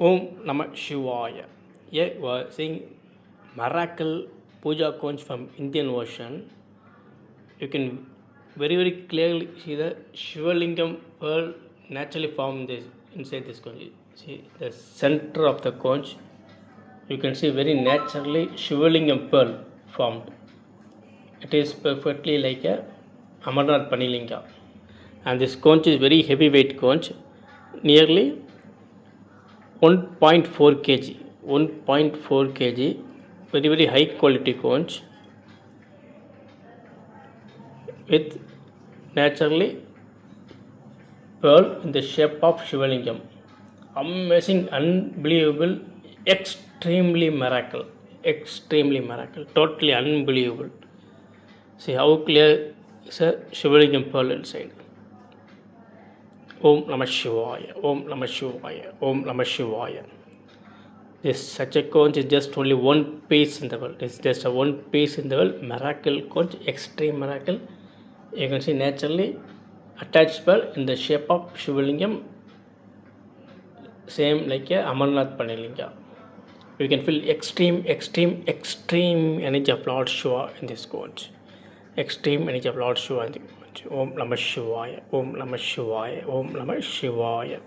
Om Namaha Shivaya. Here we are seeing miracle puja conch from Indian version. You can very clearly see the Shivalingam pearl naturally formed inside this conch. See the center of the conch. You can see very naturally Shivalingam pearl formed. It is perfectly like a Amarnath Panilinga. And this conch is very heavyweight conch, nearly 1.4 kg, 1.4 kg, very high quality conch with naturally pearl in the shape of Shivalingam. Amazing, unbelievable, extremely miracle, totally unbelievable. See how clear is a Shivalingam pearl inside. Om Namah Shivaya, Om Namah Shivaya, Om Namah Shivaya. This such a conch is just only one piece in the world. It's just a one piece in the world. Miracle conch, extreme miracle. You can see naturally attached pearl in the shape of Shivalingam, same like a Amarnath Panilinga. You can feel extreme energy of Lord Shiva in this conch. Extreme energy of Lord Shiva in the conch. Om Namah Shivaya, Om Namah Shivaya, Om Namah Shivaya.